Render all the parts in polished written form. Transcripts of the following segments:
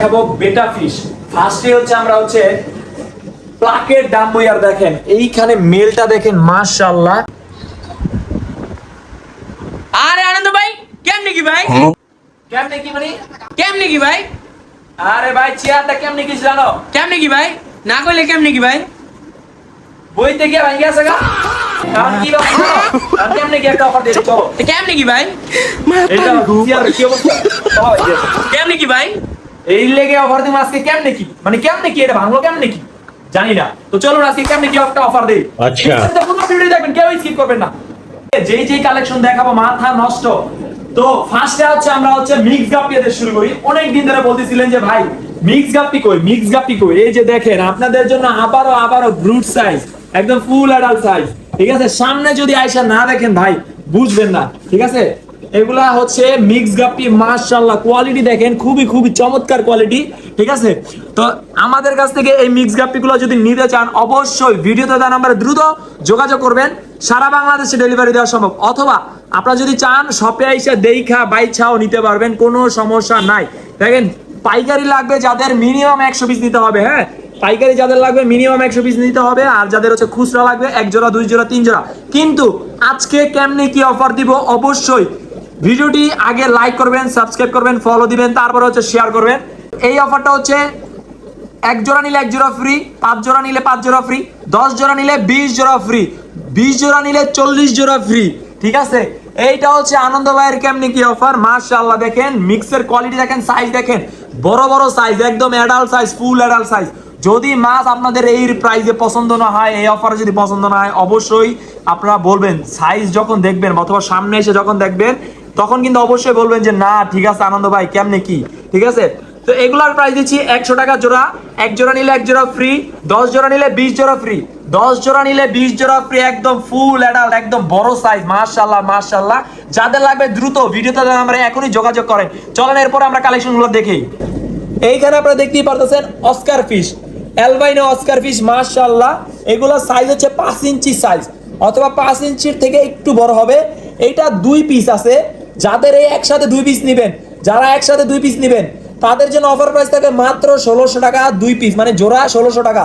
দেখাবো বেটা ফিশ। ফার্স্টে হচ্ছে আমরা হচ্ছে প্লাকের ডাম্বুয়ার। দেখেন এইখানে মেলটা দেখেন, মাশাআল্লাহ। আরে আনন্দ ভাই, কেমনে কি ভাই? কেমনে কি মানে? কেমনে কি ভাই? আরে ভাই চেয়ারটা কেমনে কি জানো? কেমনে কি ভাই? না কইলে কেমনে কি ভাই? বইতে গিয়ে ভাই গেছে গা। কারণ কি ভাই? আর কেমনে কি একটা অফার দিতে চলো। তো কেমনে কি ভাই? এটা চেয়ার কি অবস্থা? চলো ভাই গেছে। কেমনে কি ভাই? এই লেগে অফার দিম আজকে। কেমনে কি মানে কেমনে কি এটা ভাঙলো কেমনে কি জানি না। তো চলো আজকে কেমনে কি একটা অফার দেই। আচ্ছা। এটা পুরো ভিডিও দেখবেন, কেউ স্কিপ করবেন না। যেই কালেকশন দেখাবো মাথা নষ্ট। তো ফার্স্টে হচ্ছে আমরা হচ্ছে মিক্স গাপ্পি দিয়ে শুরু করি। অনেক দিন ধরে বলতেছিলেন যে ভাই মিক্স গাপ্পি কই, মিক্স গাপ্পি কই। এই যে দেখেন আপনাদের জন্য আবারো ব্রুট সাইজ, একদম ফুল অ্যাডাল্ট সাইজ। ঠিক আছে, সামনে যদি আয়সা না দেখেন ভাই বুঝবেন না। ঠিক আছে, এগুলা হচ্ছে মিক্স গাপ্পি। মাশাআল্লাহ কোয়ালিটি দেখেন, খুবই চমৎকার কোয়ালিটি। ঠিক আছে, তো আমাদের কাছ থেকে এই মিক্স গাপ্পিগুলো যদি নিতে চান অবশ্যই ভিডিওতে দেওয়া নাম্বারে দ্রুত যোগাযোগ করবেন। সারা বাংলাদেশে ডেলিভারি দেওয়া সম্ভব, অথবা আপনারা যদি চান শপে আইসা দেইখা বাইছাও নিতে পারবেন, কোনো সমস্যা নাই। দেখেন পাইকারি লাগবে যাদের মিনিমাম 100 পিস নিতে হবে। হ্যাঁ, পাইকারি যাদের লাগবে মিনিমাম 100 পিস নিতে হবে, আর যাদের হচ্ছে খুচরা লাগবে 1 জোড়া 2 জোড়া 3 জোড়া। কিন্তু আজকে কেমনে কি অফার দিব অবশ্যই ভিডিওটি আগে লাইক করবেন, সাবস্ক্রাইব করবেন, ফলো দিবেন, তারপরে হচ্ছে শেয়ার করবেন। এই অফারটা হচ্ছে 1 জোড়া নিলে 1 জোড়া ফ্রি, 5 জোড়া নিলে 5 জোড়া ফ্রি, 10 জোড়া নিলে 20 জোড়া ফ্রি, 20 জোড়া নিলে 40 জোড়া ফ্রি। ঠিক আছে, এইটা হচ্ছে আনন্দ ভাইয়ের কেমনে কি অফার। মাশাআল্লাহ দেখেন মিক্সের কোয়ালিটি দেখেন, সাইজ দেখেন, বড় সাইজ, একদম adult size, full adult size. যদি মাছ আপনাদের এই প্রাইসে পছন্দ না হয়, এই অফারে যদি পছন্দ না হয়, অবশ্যই আপনারা বলবেন। সাইজ যখন দেখবেন অথবা সামনে এসে যখন দেখবেন তখন কিন্তু অবশ্যই বলবেন যে না ঠিক আছে আনন্দ ভাই কেমনে কি। ঠিক আছে, তো এগুলার প্রাইস দিচ্ছি 100 টাকা জোড়া। 1 জোড়া নিলে 1 জোড়া ফ্রি, 10 জোড়া নিলে 20 জোড়া ফ্রি, 10 জোড়া নিলে 20 জোড়া ফ্রি। একদম ফুল অ্যাডাল্ট, একদম বড় সাইজ। মাশাআল্লাহ যাদের লাগবে দ্রুত ভিডিওতে আমরা এখনই যোগাযোগ করেন। চলেন এরপর আমরা কালেকশনগুলো দেখি। এইখানে আপনারা দেখতেই পারতেছেন Oscar fish, albino Oscar fish. মাশাআল্লাহ এগুলো সাইজ হচ্ছে 5 ইঞ্চি সাইজ, অথবা 5 ইঞ্চির থেকে একটু বড় হবে। এইটা 2 পিস আছে। যাদের এই একসাথে 2 পিস নেবেন, যারা একসাথে 2 পিস নেবেন তাদের জন্য অফার প্রাইস থাকে মাত্র 1600 টাকা 2 পিস, মানে জোড়া 1600 টাকা।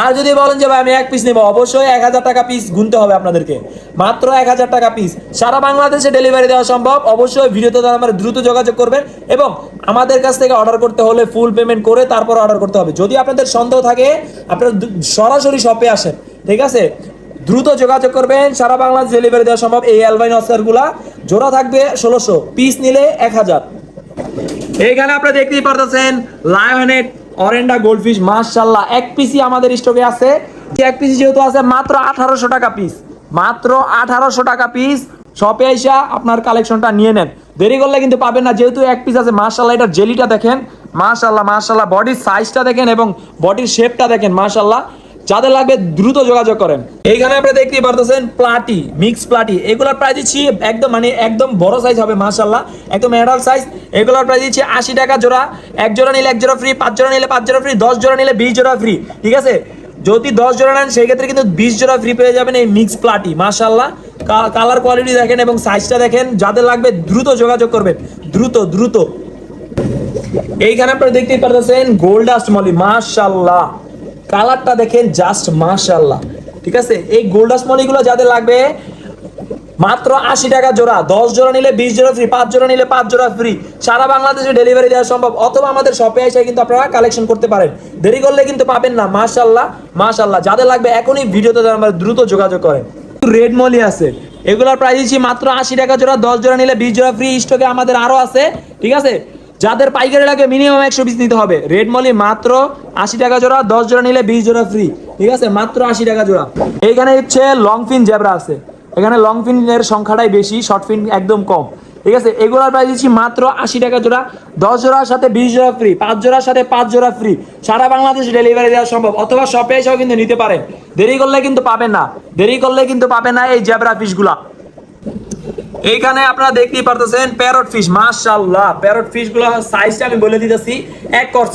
আর যদি বলেন যে ভাই আমি 1 পিস নেব, অবশ্যই 1000 টাকা পিস গুনতে হবে আপনাদেরকে, মাত্র 1000 টাকা পিস। সারা বাংলাদেশে ডেলিভারি দেওয়া সম্ভব। অবশ্যই ভিডিওতে আমার দ্রুত যোগাযোগ করবেন, এবং আমাদের কাছ থেকে অর্ডার করতে হলে ফুল পেমেন্ট করে তারপর অর্ডার করতে হবে। যদি আপনাদের সন্দেহ থাকে আপনারা সরাসরি শপে আসেন। ঠিক আছে, দ্রুত যোগাযোগ করবেন, সারা বাংলাদেশ ডেলিভারি দেওয়া সম্ভব। এই অ্যালবাইনো অস্কারগুলা জোড়া থাকবে 1600, পিস নিলে 1000। এইখানে আপনারা দেখতেই পারতেছেন লায়নেট অরেন্ডা গোল্ডফিশ। মাশাআল্লাহ 1 পিসই আমাদের স্টকে আছে। 1 পিস যেহেতু আছে মাত্র 1800 টাকা পিস, মাত্র 1800 টাকা পিস। শপে আইসা আপনার কালেকশনটা নিয়ে নেন, দেরি করলে কিন্তু পাবেন না, যেহেতু 1 পিস আছে। মাশাআল্লাহ এটার জেলিটা দেখেন, মাশাআল্লাহ বডির সাইজটা দেখেন এবং বডির শেপটা দেখেন। মাশাআল্লাহ যাদের লাগবে দ্রুত যোগাযোগ করেন। এইখানে আপনারা দেখতেই পারতেছেন প্লাটি, মিক্স প্লাটি। এগুলোর প্রাইস দিচ্ছি একদম বড় সাইজ হবে। মাশাআল্লাহ একদম অ্যাডাল্ট সাইজ। এগুলোর প্রাইস দিচ্ছি 80 টাকা জোড়া। 1 জোড়া নিলে 1 জোড়া ফ্রি, 5 জোড়া নিলে 5 জোড়া ফ্রি, 10 জোড়া নিলে 20 জোড়া ফ্রি। ঠিক আছে, যদি 10 জোড়া নেন সেই ক্ষেত্রে কিন্তু 20 জোড়া ফ্রি পেয়ে যাবেন এই মিক্স প্লাটি। মাশাআল্লাহ কালার কোয়ালিটি দেখেন এবং সাইজটা দেখেন। যাদের লাগবে দ্রুত যোগাযোগ করবেন, দ্রুত। এইখানে আপনারা দেখতেই পারতেছেন গোল্ডাস্ট মলি। মাশাআল্লাহ কালারটা দেখেন জাস্ট মাশাআল্লাহ। ঠিক আছে, এই গোল্ডাস্ট মলিগুলো যাদের লাগবে মাত্র 80 টাকা জোড়া। 10 জোড়া নিলে 20 জোড়া ফ্রি, 5 জোড়া নিলে 5 জোড়া ফ্রি। সারা বাংলাদেশে ডেলিভারি দেওয়া সম্ভব, অথবা আমাদের শপে এসে কিন্তু আপনারা কালেকশন করতে পারেন, দেরি করলে কিন্তু পাবেন না। মাশাআল্লাহ যাদের লাগবে এখনই ভিডিওতে আমরা দ্রুত যোগাযোগ করেন। রেড মলি আছে, এগুলোর প্রাইস দিচ্ছি মাত্র 80 টাকা জোড়া। 10 জোড়া নিলে 20 জোড়া ফ্রি। স্টকে আমাদের আরো আছে। ঠিক আছে, যাদের পাইকারি লাগে মিনিমাম 100 পিস নিতে হবে। রেড মলি মাত্র 80 টাকা জোড়া, 10 জোড়া নিলে 20 জোড়া ফ্রি। ঠিক আছে, মাত্র 80 টাকা জোড়া। এইখানে হচ্ছে লং ফিন জেব্রা আছে। এখানে লং ফিনের সংখ্যাটাই বেশি, শর্ট ফিন একদম কম। ঠিক আছে, এগুলোর প্রাইস দিচ্ছি মাত্র 80 টাকা জোড়া। 10 জোড়ার সাথে 20 জোড়া ফ্রি, 5 জোড়ার সাথে 5 জোড়া ফ্রি। সারা বাংলাদেশ ডেলিভারি দেওয়া সম্ভব, অথবা শপে এসেও কিন্তু নিতে পারেন, দেরি করলে কিন্তু পাবেন না এই জেব্রা ফিশগুলা। এইখানে আপনারা দেখতেই পারতেছেন প্যারট ফিশ। মাশাআল্লাহ প্যারট ফিশ গুলো সাইজটা আমি বলে দিতেছি, 1 কর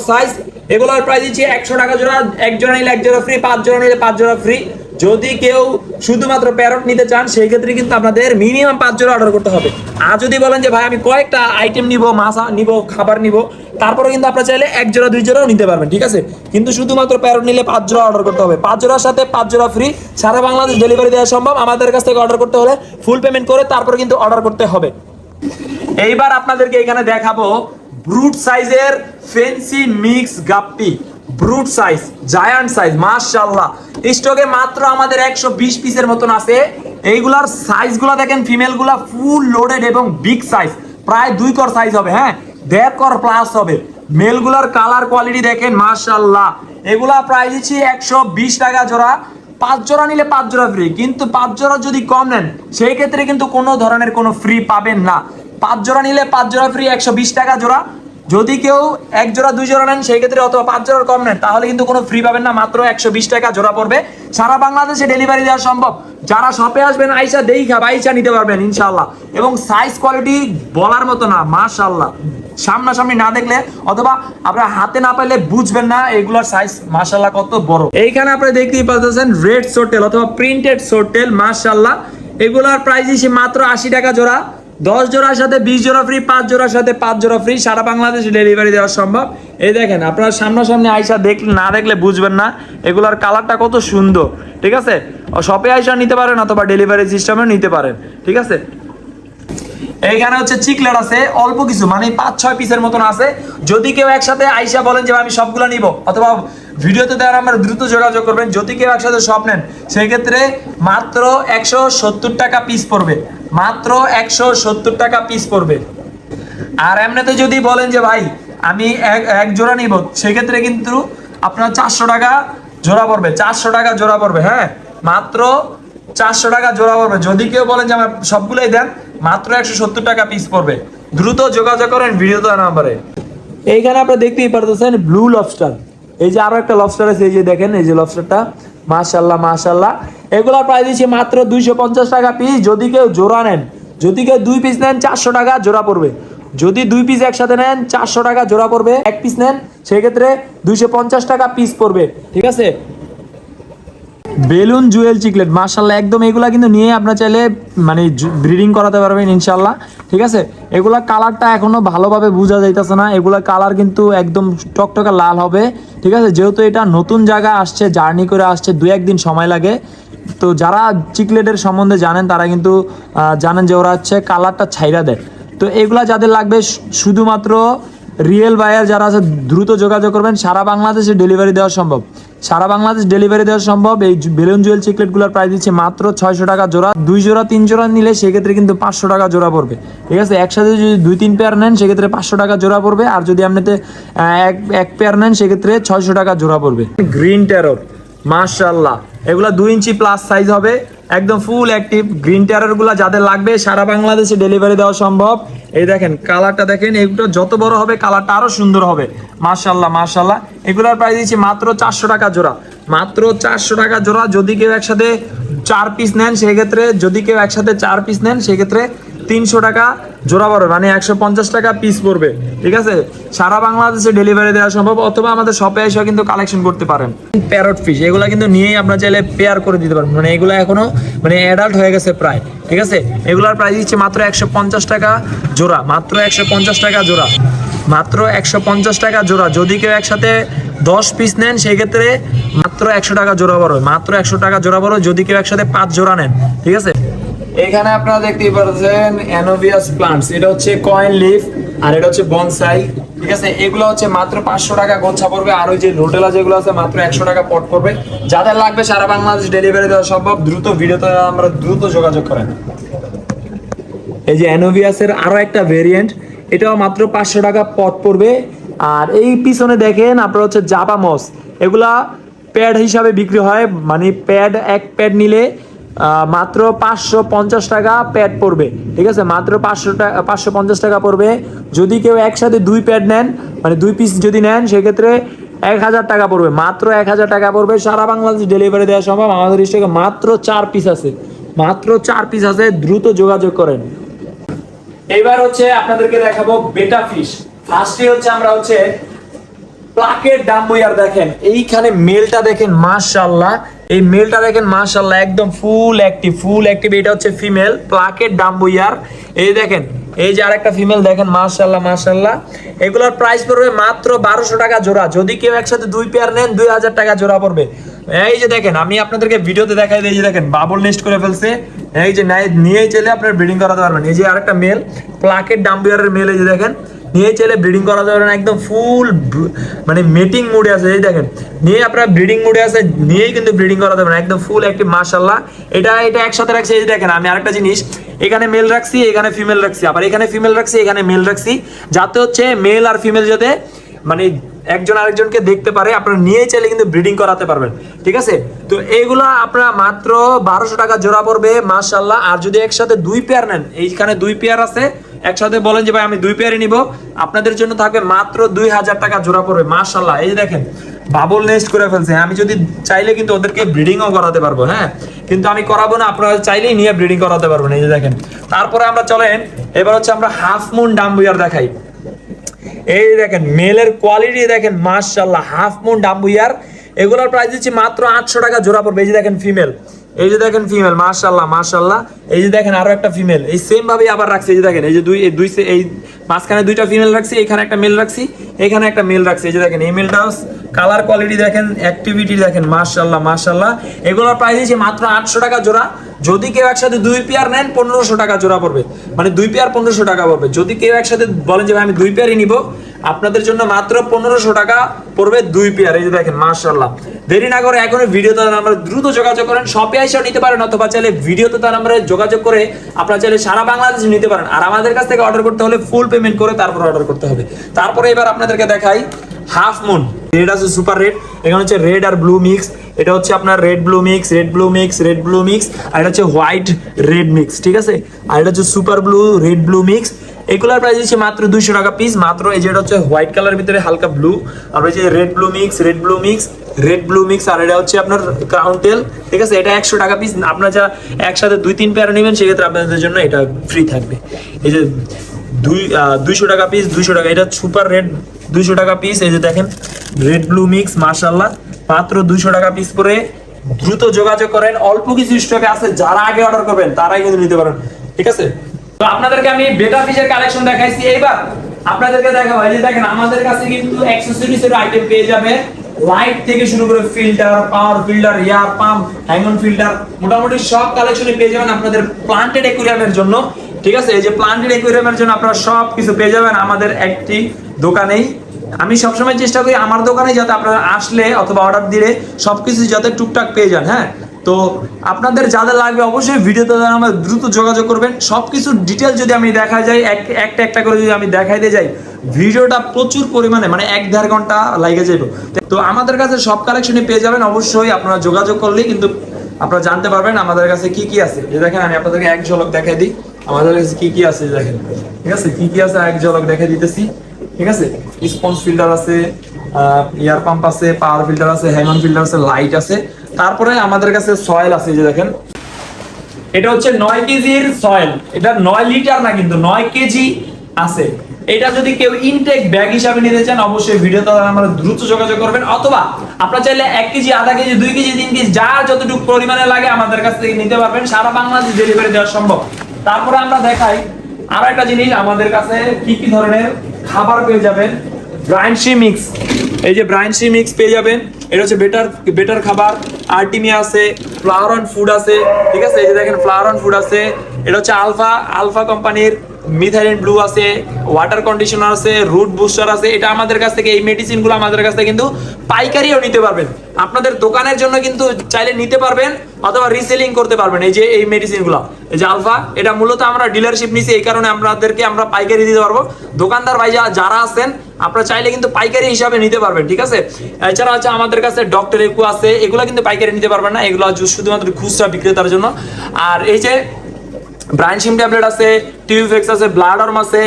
সাইজ। এগুলোর প্রাইস দিচ্ছি 100 টাকা জোড়া। 1 জোড়া নিলে 1 জোড়া ফ্রি, 5 জোড়া নিলে 5 জোড়া ফ্রি। যদি কেউ শুধুমাত্র প্যারট নিতে চান সেই ক্ষেত্রে কিন্তু আপনাদের মিনিমাম 5 জোড়া অর্ডার করতে হবে। আর যদি বলেন যে ভাই আমি কয়েকটা আইটেম নিব, মাছ নিব, খাবার নিব, তারপরে কিন্তু আপনারা চাইলে 1 জোড়া 2 জোড়াও নিতে পারবেন, ঠিক আছে। কিন্তু শুধুমাত্র প্যারট নিলে 5 জোড়া অর্ডার করতে হবে। 5 জোড়ার সাথে 5 জোড়া ফ্রি, সারা বাংলাদেশ ডেলিভারি দেওয়া সম্ভব। আমাদের কাছ থেকে অর্ডার করতে হলে ফুল পেমেন্ট করে তারপরে কিন্তু অর্ডার করতে হবে। এইবার আপনাদেরকে এখানে দেখাবো ব্রুট সাইজের fancy mix guppy, brute size, giant size, মাশাআল্লাহ। স্টকে মাত্র আমাদের 120 পিসের মতন আছে। এইগুলার সাইজগুলো দেখেন, ফিমেলগুলা ফুল লোডেড এবং বিগ সাইজ, প্রায় 2 কর সাইজ হবে, হ্যাঁ 1.5 কর প্লাস হবে। মেলগুলার কালার কোয়ালিটি দেখেন, মাশাআল্লাহ। এগুলা প্রাইস দিচ্ছি 120 টাকা জোড়া। 5 জোড়া নিলে 5 জোড়া ফ্রি, কিন্তু 5 জোড়া যদি কম নেন সেই ক্ষেত্রে কিন্তু কোনো ধরনের কোনো ফ্রি পাবেন না। 5 জোড়া নিলে 5 জোড়া ফ্রি, 120 টাকা জোড়া। যদি কেউ 1 জোড়া 2 জোড়া নেন সেই ক্ষেত্রে, অথবা 5 জোড়ার কম নেন, তাহলে কিন্তু কোনো ফ্রি পাবেন না, মাত্র 120 টাকা জোড়া পড়বে। সারা বাংলাদেশে ডেলিভারি দেওয়া সম্ভব। যারা শপে আসবেন আইসা দেখা বাইসা নিতে পারবেন ইনশাআল্লাহ। এবং সাইজ কোয়ালিটি বলার মতো না, মাশাআল্লাহ। সামনাসামনি না দেখলে অথবা আপনারা হাতে না পাইলে বুঝবেন না এগুলোর সাইজ মাশাআল্লাহ কত বড়। এইখানে আপনারা দেখতেই পাচ্ছেন রেড সোটেল অথবা প্রিন্টেড সোটেল, মাশাআল্লাহ। এগুলোর প্রাইস দিচ্ছি মাত্র 80 টাকা জোড়া। 10 জোড়ার সাথে 20 জোড়া ফ্রি, 5 জোড়ার সাথে 5 জোড়া ফ্রি, সারা বাংলাদেশে ডেলিভারি দেওয়া সম্ভব। এই দেখেন, আপনারা সামনাসামনি আইসা দেখলে না দেখলে বুঝবেন না এগুলোর কালারটা কত সুন্দর, ঠিক আছে। শপে আইসা নিতে পারেন অথবা ডেলিভারি সিস্টেমে নিতে পারেন, ঠিক আছে। এইখানে হচ্ছে চিকলেট আছে অল্প কিছু, মানে 5-6 পিসের মতন আছে। যদি কেউ একসাথে আইসা বলেন যে আমি সবগুলো নিব, অথবা ভিডিওতে দেওয়ার আমরা দ্রুত যোগাযোগ করবেন। যদি কেউ একসাথে সব নেন সেই ক্ষেত্রে মাত্র 170 টাকা পিস পড়বে, মাত্র 170 টাকা পিস পড়বে। আর এমনিতে যদি বলেন যে ভাই আমি এক জোড়া নিব, সেক্ষেত্রে কিন্তু আপনার 400 টাকা জোড়া পড়বে, 400 টাকা জোড়া পড়বে, হ্যাঁ মাত্র 400 টাকা জোড়া পড়বে। যদি কেউ বলেন যে আমার সবগুলোই দেন, মাত্র 170 টাকা পিস পড়বে। দ্রুত যোগাযোগ করেন ভিডিও দেওয়ার নাম্বারে। এইখানে আপনারা দেখতেই পারতেছেন ব্লু লবস্টার। এই যে আরো একটা লবস্টার আছে, এই যে দেখেন, এই যে লবস্টারটা, মাশাআল্লাহ মাশাআল্লাহ। এগুলা প্রাইস দিচ্ছি মাত্র 250 টাকা পিস। যদি কেউ জোড়া নেন, যদি কেউ 2 পিস নেন 400 টাকা জোড়া পড়বে। যদি 2 পিস একসাথে নেন 400 টাকা জোড়া পড়বে। 1 পিস নেন সেক্ষেত্রে 250 টাকা পিস পড়বে, ঠিক আছে। বেলুন জুয়েল চিকলেট, মাশাআল্লাহ একদম। এগুলা কিন্তু নিয়ে আপনারা চাইলে মানে ব্রিডিং করাতে পারবেন ইনশাআল্লাহ, ঠিক আছে। এগুলা কালারটা এখনো ভালোভাবে বোঝা যাইতেছে না, এগুলা কালার কিন্তু একদম টকটকা লাল হবে, ঠিক আছে। যেহেতু এটা নতুন জায়গা আসছে, জার্নি করে আসছে, 2-1 দিন সময় লাগে। তো যারা চিকলেটের সম্বন্ধে জানেন তারা কিন্তু জানেন যে ওরা হচ্ছে কালারটা ছাইরা দেয়। তো এগুলা যাদের লাগবে শুধুমাত্র রিয়েল বায়ার যারা আছে দ্রুত যোগাযোগ করবেন। সারা বাংলাদেশে ডেলিভারি দেওয়া সম্ভব, সারা বাংলাদেশ ডেলিভারি দেওয়া সম্ভব। এই বেলুন জুয়েল চিকলেটগুলোর প্রাইস দিচ্ছে মাত্র 600 টাকা জোড়া। 2 জোড়া 3 জোড়া নিলে সেক্ষেত্রে কিন্তু 500 টাকা জোড়া পড়বে, ঠিক আছে। একসাথে যদি 2-3 পেয়ার নেন সেক্ষেত্রে 500 টাকা জোড়া পড়বে। আর যদি আপনাতে এক পেয়ার নেন সেক্ষেত্রে 600 টাকা জোড়া পড়বে। গ্রিন টেরর, মাশাআল্লাহ, এগুলা 2 ইঞ্চি প্লাস সাইজ হবে, একদম ফুল অ্যাক্টিভ। গ্রিন টেররগুলো যাদের লাগবে সারা বাংলাদেশে ডেলিভারি দেওয়া সম্ভব। এই দেখেন কালারটা দেখেন, এগুলো যত বড় হবে কালারটা আরো সুন্দর হবে, মাশাআল্লাহ মাশাআল্লাহ। এগুলোর প্রাইস দিচ্ছি মাত্র 400 টাকা জোড়া, মাত্র 400 টাকা জোড়া। যদি কেউ একসাথে 4 পিস নেন সেক্ষেত্রে, যদি কেউ একসাথে 4 পিস নেন সেক্ষেত্রে 300 টাকা জোড়া পড়বে, মানে 150 টাকা পিস পড়বে, ঠিক আছে। সারা বাংলাদেশে ডেলিভারি দেওয়া সম্ভব, অথবা আমাদের শপে এসে কিন্তু কালেকশন করতে পারেন। প্যারট ফিশ এগুলা কিন্তু নিয়েই আপনারা চাইলে পেয়ার করে দিতে পারবেন, মানে এগুলো এখনো মানে অ্যাডাল্ট হয়ে গেছে প্রায়, ঠিক আছে। এগুলার প্রাইস দিচ্ছে মাত্র 150 টাকা জোড়া, মাত্র 150 টাকা জোড়া, মাত্র 150 টাকা জোড়া। যদি কেউ একসাথে 10 পিস নেন সেক্ষেত্রে মাত্র 100 টাকা জোড়া পড়বে, মাত্র 100 টাকা জোড়া পড়বে যদি কেউ একসাথে 5 জোড়া নেন, ঠিক আছে। এখানে আপনারা দেখতেই পাচ্ছেন অ্যানোভিয়াস প্লান্টস, এটা হচ্ছে কয়েন লিফ আর এটা হচ্ছে বনসাই, ঠিক আছে। এগুলো হচ্ছে মাত্র 500 টাকা গোছা পড়বে। আর ওই যে রোটেলা যেগুলো আছে মাত্র 100 টাকা পট পড়বে। যাদের লাগবে সারা বাংলাদেশ ডেলিভারি দেওয়া সম্ভব, দ্রুত ভিডিওতে আমরা দ্রুত যোগাযোগ করেন। এই যে অ্যানোভিয়াসের আরো একটা ভেরিয়েন্ট, এটাও মাত্র 500 টাকা পট পড়বে। আর এই পিছনে দেখেন আপনারা হচ্ছে জাপা মস, এগুলা প্যাড হিসাবে বিক্রি হয়, মানে প্যাড এক প্যাড নিলে মাত্র 550 টাকা প্যাড পড়বে, ঠিক আছে। মাত্র 550 টাকা পড়বে। যদি কেউ একসাথে 2 প্যাড নেন, মানে 2 পিস যদি নেন সেক্ষেত্রে 1000 টাকা পড়বে, মাত্র 1000 টাকা পড়বে। সারা বাংলাদেশ ডেলিভারি দেওয়া সম্ভব। আমাদের স্টকে মাত্র 4 পিস আছে, মাত্র 4 পিস আছে, দ্রুত যোগাযোগ করেন। এইবার হচ্ছে আপনাদেরকে দেখাবো বেটা ফিশ। ফার্স্টে হচ্ছে আমরা হচ্ছে প্লাকেট ডাম্বুইয়ার, দেখেন এইখানে মেলটা দেখেন মাশাআল্লাহ এই মেলটা দেখেন মাশাআল্লাহ একদম ফুল অ্যাক্টিভ। এটা হচ্ছে ফিমেল প্লাকেট ডাম্বো ইয়ার। এই দেখেন এই যে আরেকটা ফিমেল দেখেন মাশাআল্লাহ। এগুলোর প্রাইস পড়বে মাত্র 1200 টাকা জোড়া। যদি কেউ একসাথে 2 পেয়ার নেন 2000 টাকা জোড়া পড়বে। এই যে দেখেন আমি আপনাদেরকে ভিডিওতে দেখাই দিই, এই যে দেখেন বাবল নেস্ট করে ফেলছে। এই যে নিয়েই চলে আপনার ব্রিডিং করাতে পারবেন। এই যে আরেকটা মেল প্লাকেট ডাম্বো ইয়ারের মেল, এই যে দেখেন নিয়ে চলে ব্রিডিং করাতে পারবেন একদম ফুল মানে মিটিং মুডে আছে। এই দেখেন নিয়ে আপনারা ব্রিডিং মুডে আছে, নিয়েই কিন্তু ব্রিডিং করাতে পারবেন একদম ফুল অ্যাক্টিভ মাশাআল্লাহ। এটা একসাথে রাখছি। এই দেখেন আমি আরেকটা জিনিস এখানে মেল রাখছি, এখানে ফিমেল রাখছি, আবার এখানে ফিমেল রাখছি, এখানে মেল রাখছি, যাতে হচ্ছে মেল আর ফিমেল যাতে মানে একজন আরেকজনকে দেখতে পারে। আপনারা নিয়ে চাইলে কিন্তু ব্রিডিং করাতে পারবেন, ঠিক আছে। তো এইগুলা আপনারা মাত্র 1200 টাকা জোড়া পড়বে মাশাআল্লাহ। আর যদি একসাথে 2 পেয়ার নেন, এইখানে 2 পেয়ার আছে, একসাথে বলেন যে ভাই আমি 2 পেয়ারই নিব, আপনাদের জন্য থাকবে মাত্র 2000 টাকা জোড়া পড়বে মাশাআল্লাহ। এই যে দেখেন বাবল নেস্ট করে ফেলছে। আমি যদি চাইলে কিন্তু ওদেরকে ব্রিডিংও করাতে পারবো, হ্যাঁ, কিন্তু আমি করাবো না, আপনারা চাইলেই নিয়ে ব্রিডিং করাতে পারবেন। এই যে দেখেন তারপরে আমরা চলেন এবার হচ্ছে আমরা হাফ মুন ডাম্বো ইয়ার দেখাই। এই দেখেন মেলের কোয়ালিটি দেখেন মাশাআল্লাহ, হাফ মুন ডাম্বো ইয়ার। এগুলোর প্রাইস দিচ্ছি মাত্র 800 টাকা জোড়া পড়বে। এই যে দেখেন ফিমেল, এই যে দেখেন ফিমেল মাশাআল্লাহ। এই যে দেখেন আরো একটা ফিমেল এই সেম ভাবে আবার রাখছি। এই যে দেখেন এই যে এই মাঝখানে 2টা ফিমেল রাখছি, এখানে একটা মেল রাখছি, এখানে একটা মেল রাখছি। এই যে দেখেন এই মেলটাও কালার কোয়ালিটি দেখেন, অ্যাক্টিভিটি দেখেন মাশাআল্লাহ। এগুলোর প্রাইস দিচ্ছি মাত্র 800 টাকা জোড়া। যদি কেউ একসাথে 2 পেয়ার নেন 1500 টাকা জোড়া পড়বে, মানে 2 পেয়ার 1500 টাকা পড়বে। যদি কেউ একসাথে বলেন যে ভাই আমি 2 পেয়ারই নিব, আপনাদের জন্য মাত্র 1500 টাকা পড়বে 2 পেয়ার। এই যে দেখেন মাশাআল্লাহ। দেরি না করে এখন ভিডিওতে নাম্বারে দ্রুত যোগাযোগ করেন, শপে এসেও নিতে পারেন, অথবা চাইলে ভিডিওতে তার নাম্বারে যোগাযোগ করে আপনারা চাইলে সারা বাংলাদেশে নিতে পারেন। আর আমাদের কাছ থেকে অর্ডার করতে হলে ফুল পেমেন্ট করে তারপর অর্ডার করতে হবে। তারপরে এবার আপনাদেরকে দেখাই হাফ মুন। রেড আছে সুপার রেড, এখানে হচ্ছে রেড আর ব্লু মিক্স। এটা হচ্ছে আপনার রেড ব্লু মিক্স, আর এটা হচ্ছে হোয়াইট রেড মিক্স, ঠিক আছে। আর এটা হচ্ছে super blue red blue mix. এগুলোর প্রাইস হচ্ছে মাত্র 200 টাকা পিস মাত্র। এই যে এটা হচ্ছে হোয়াইট কালার ভিতরে হালকা ব্লু, আর এই যে রেড ব্লু মিক্স, আর এটা হচ্ছে আপনার ক্রাউন টেল, ঠিক আছে। এটা 100 টাকা পিস। আপনারা যা একসাথে 2-3 পেয়ার নেবেন সেক্ষেত্রে আপনাদের জন্য এটা ফ্রি থাকবে। এই যে 200 টাকা পিস, 200 টাকা। এটা সুপার রেড 200 টাকা পিস। এই যে দেখেন রেড ব্লু মিক্স মাশাআল্লাহ, মাত্র 200 টাকা পিস করে। দ্রুত যোগাযোগ করেন, অল্প কিছু স্টকে আছে, যারা আগে অর্ডার করবেন তারাই কিন্তু নিতে পারেন, ঠিক আছে। তো আপনাদেরকে আমি বেটা ফিশের কালেকশন দেখাইছি। এইবার আপনাদেরকে দেখাবো এই যে দেখেন আমাদের কাছে কিন্তু অ্যাকসেসরিজের আইটেম পেয়ে যাবে, লাইট থেকে শুরু করে filter, power filter, air pump, hang on filter, মোটামুটি সব কালেকশনই পেয়ে যাবেন আপনাদের প্লান্টেড অ্যাকুয়ারিয়ামের জন্য, ঠিক আছে। এই যে প্লান্টেড অ্যাকুয়ারিয়ামের জন্য আপনারা সব কিছু পেয়ে যাবেন আমাদের একটি দোকানেই। আমি সবসময় চেষ্টা করি আমার দোকানে যাতে আপনারা আসলে অথবা অর্ডার দিলে সবকিছু যাতে টুকটাক পেয়ে যান, হ্যাঁ। তো আপনাদের যাদের লাগবে অবশ্যই ভিডিওতে আমার দ্রুত যোগাযোগ করবেন। সবকিছু ডিটেল যদি আমি দেখা যাই একটা করে যদি আমি দেখাই দিয়ে যাই, ভিডিওটা প্রচুর পরিমাণে মানে 1-1.5 ঘন্টা লাগে যাবে। তো আমাদের কাছে সব কালেকশনই পেয়ে যাবেন, অবশ্যই আপনারা যোগাযোগ করলেই কিন্তু আপনারা জানতে পারবেন আমাদের কাছে কি কি আছে। এই দেখেন আমি আপনাদেরকে এক ঝলক দেখাই দিই আমাদের কাছে কি কি আছে। দেখেন, ঠিক আছে, কি কি আছে এক ঝলক দেখাই দিতেছি, ঠিক আছে। স্পঞ্জ ফিল্টার আছে, এয়ার পাম্প আছে, পাওয়ার ফিল্টার আছে, হ্যাং অন ফিল্টার আছে, লাইট আছে। তারপরে আমাদের কাছে সয়েল আছে। যে দেখেন এটা হচ্ছে 9 কেজির সয়েল, এটা 9 লিটার না কিন্তু 9 কেজি আছে। এটা যদি কেউ ইনটেক ব্যাগ হিসাবে নিতে চান অবশ্যই ভিডিওতে আমরা দ্রুত যোগাযোগ করবেন, অথবা আপনারা চাইলে 1 কেজি, আধা কেজি, 2 কেজি, 3 কেজি যার যতটুকু পরিমাণে লাগে আমাদের কাছ থেকে নিতে পারবেন, সারা বাংলাদেশ ডেলিভারি দেওয়া সম্ভব। তারপরে আমরা দেখাই আরো একটা জিনিস, আমাদের কাছে কি কি ধরনের খাবার পেয়ে যাবেন। ব্রাইনসি মিক্স, এই যে ব্রাইনসি মিক্স পেয়ে যাবেন। এটা হচ্ছে বেটার খাবার। আর্টিমিয়া আছে, ফ্লাওয়ার অন ফুড আছে, ঠিক আছে। এই যে দেখেন ফ্লাওয়ার অন ফুড আছে। এটা হচ্ছে আলফা কোম্পানির মিথাইলিন ব্লু আছে, ওয়াটার কন্ডিশনার আছে, রুট বুস্টার আছে। এটা আমাদের কাছ থেকে এই মেডিসিনগুলো আমাদের কাছ থেকে কিন্তু পাইকারিও নিতে পারবেন, আপনাদের দোকানের জন্য কিন্তু চাইলে নিতে পারবেন, অথবা রিসেলিং করতে পারবেন। এই যে এই মেডিসিনগুলো, এই যে আলফা, এটা মূলত আমরা ডিলারশিপ নিছি, এই কারণে আপনাদেরকে আমরা পাইকারি দিতে পারবো। দোকানদার ভাই যারা আছেন আপনারা চাইলে কিন্তু পাইকারি হিসাবে নিতে পারবেন, ঠিক আছে। এছাড়া হচ্ছে আমাদের কাছে ডক্টর একু আছে, এগুলো কিন্তু পাইকারি নিতে পারবেন না, এগুলো শুধুমাত্র খুচরা বিক্রেতার জন্য। আর এই যে ব্রাইনসিম ট্যাবলেট আছে, টিউফেক্স আছে, ব্লাডরম আছে,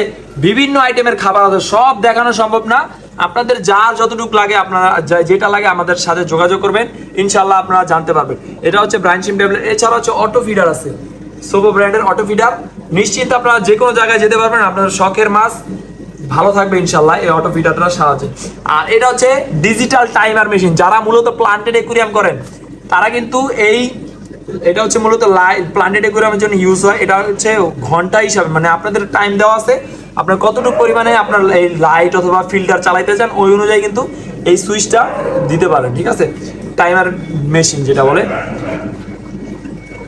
বিভিন্ন আইটেমের খাবার আছে। সব দেখানো সম্ভব না, আপনাদের যার যতটুকু লাগে আপনারা যেটা লাগে আমাদের সাথে যোগাযোগ করবেন, ইনশাআল্লাহ আপনারা জানতে পারবেন। এটা হচ্ছে ব্রাইনসিম ট্যাবলেট। এছাড়া হচ্ছে অটো ফিডার আছে, সোবো ব্র্যান্ডের অটো ফিডার। নিশ্চিত আপনারা যে কোনো জায়গায় যেতে পারবেন, আপনাদের শখের মাছ ভালো থাকবে ইনশাআল্লাহ এই অটো ফিডারটার সাহায্যে। আর এটা হচ্ছে ডিজিটাল টাইমার মেশিন, যারা মূলত প্লান্টেড অ্যাকুয়ারিয়াম করেন তারা কিন্তু এটা হচ্ছে মূলত প্ল্যানেট অ্যাকুয়ারিয়ামের জন্য ইউজ হয়। এটা হচ্ছে ঘন্টা হিসাবে, মানে আপনাদের টাইম দেওয়া আছে, আপনার কতটুকু পরিমাণে আপনার এই লাইট অথবা ফিল্টার চালাইতে চান ওই অনুযায়ী কিন্তু এই সুইচটা দিতে পারেন, ঠিক আছে, টাইমার মেশিন যেটা বলে।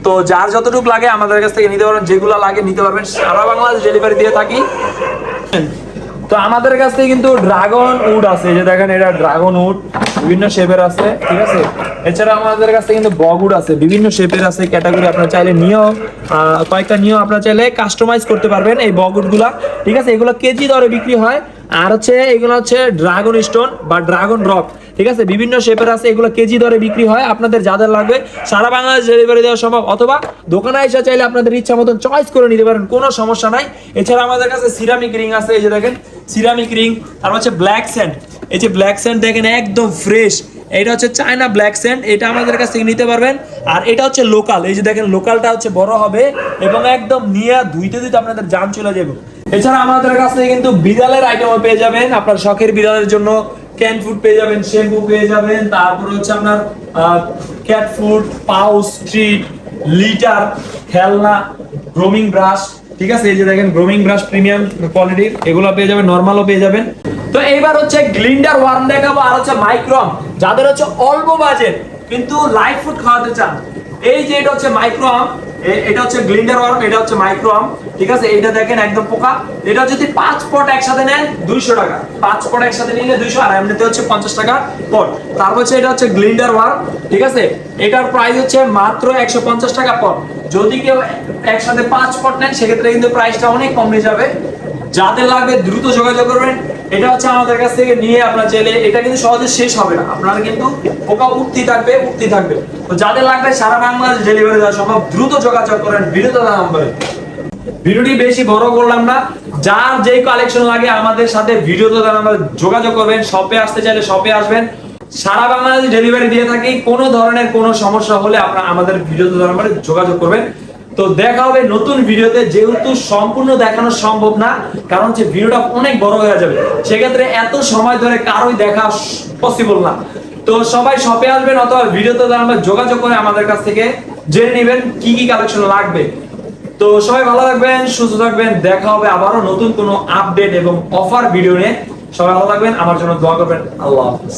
তো যার যতটুকু লাগে আমাদের কাছ থেকে নিতে পারবেন, যেগুলো লাগে নিতে পারবেন, সারা বাংলাদেশ ডেলিভারি দিয়ে থাকি। তো আমাদের কাছ থেকে কিন্তু ড্রাগন উড আছে, যে দেখেন এটা ড্রাগন উড বিভিন্ন শেপের আছে, ঠিক আছে। এছাড়া আমাদের কাছে কিন্তু বগউড আছে, বিভিন্ন শেপের আছে, ক্যাটাগরি আপনারা চাইলে নিয়েও কয়েকটা নিয়েও আপনারা চাইলে কাস্টমাইজ করতে পারবেন এই বগউড গুলা, ঠিক আছে। এগুলো কেজি দরে বিক্রি হয়। আর হচ্ছে এগুলো হচ্ছে ড্রাগন স্টোন বা ড্রাগন রক, ঠিক আছে, বিভিন্ন শেপের আছে, এগুলো কেজি দরে বিক্রি হয়। আপনাদের যাদের লাগবে সারা বাংলাদেশ ডেলিভারি দেওয়া সম্ভব, অথবা দোকানে এসে চাইলে আপনাদের ইচ্ছা মতন চয়েস করে নিতে পারেন, কোনো সমস্যা নাই। এছাড়া আমাদের কাছে সিরামিক রিং আছে, এই যে দেখেন সিরামিক রিং। আর হচ্ছে ব্ল্যাক স্যান্ড, এই যে ব্ল্যাক স্যান্ড দেখেন একদম ফ্রেশ, এটা হচ্ছে চায়না ব্ল্যাক স্যান্ড, এটা আমাদের কাছ থেকে নিতে পারবেন। আর এটা হচ্ছে লোকাল, এই যে দেখেন লোকালটা হচ্ছে বড় হবে এবং একদম নিয়ে ধুইতে ধুইতে আপনাদের জান চলে যাবে। এছাড়া আমাদের কাছ থেকে কিন্তু বিড়ালের আইটেমও পেয়ে যাবেন, আপনার শখের বিড়ালের জন্য ক্যান ফুড পেয়ে যাবেন, শ্যাম্পু পেয়ে যাবেন, তারপর হচ্ছে আপনার cat food, pouch, treat, litre, খেলনা, গ্রোমিং ব্রাশ, ঠিক আছে, এই যে দেখেন গ্রোমিং ব্রাশ প্রিমিয়াম কোয়ালিটির, এগুলো পেয়ে যাবেন, নরমালও পেয়ে যাবেন। তো এইবার হচ্ছে গ্লিন্ডার ওয়ার্ম দেখাবো, আর হচ্ছে মাইক্রোম, যাদের হচ্ছে অল্প বাজেট কিন্তু লাইভ ফুড খাওয়াতে চান। এই যে এটা হচ্ছে মাইক্রোম, এটা হচ্ছে গ্লিন্ডার ওয়ার্ম, এটা হচ্ছে মাইক্রোম, ঠিক আছে। এটা দেখেন একদম পোকা, এটা যদি 5 পট একসাথে নেন 200 টাকা, 5 পট একসাথে নিলে 200, আর এমনিতে হচ্ছে 50 টাকা পট। তারপর হচ্ছে এটা হচ্ছে গ্লিন্ডার ওয়ার্ম, ঠিক আছে, এটার প্রাইস হচ্ছে মাত্র 150 টাকা পট। যদি কেউ একসাথে 5 পট নেন সেক্ষেত্রে কিন্তু প্রাইসটা অনেক কমে যাবে। যাদের লাগবে দ্রুত যোগাযোগ করবেন। এটা হচ্ছে আমাদের কাছ থেকে নিয়ে আপনারা চাইলে, এটা কিন্তু সহজে শেষ হবে না, আপনারা কিন্তু পোকা উঠতেই থাকবে উঠতেই থাকবে। তো যাদের লাগবে সারা বাংলাদেশ ডেলিভারি দেওয়া সম্ভব, দ্রুত যোগাযোগ করেন ভিডিওতে দেওয়া নম্বরে। ভিডিওটি বেশি বড় করলাম না, যার যেই কালেকশন লাগে আমাদের সাথে ভিডিওতে দেওয়া নম্বরে যোগাযোগ করবেন। শপে আসতে চাইলে শপে আসবেন, সারা বাংলাদেশ ডেলিভারি দিয়ে থাকি। কোনো ধরনের কোনো সমস্যা হলে আপনারা আমাদের ভিডিওতে দেওয়া নম্বরে যোগাযোগ করবেন। তো দেখা হবে নতুন ভিডিওতে, যেহেতু সম্পূর্ণ দেখানো সম্ভব না, কারণ যে ভিডিওটা অনেক বড় হয়ে যাবে, সেক্ষেত্রে এত সময় ধরে কারোই দেখা পসিবল না। তো সবাই শপে আসবেন অথবা ভিডিওতে যোগাযোগ করে আমাদের কাছ থেকে জেনে নেবেন কি কি কালেকশন লাগবে। তো সবাই ভালো থাকবেন, সুস্থ থাকবেন, দেখা হবে আবারও নতুন কোনো আপডেট এবং অফার ভিডিও নিয়ে। সবাই ভালো থাকবেন, আমার জন্য দোয়া করবেন। আল্লাহ হাফেজ।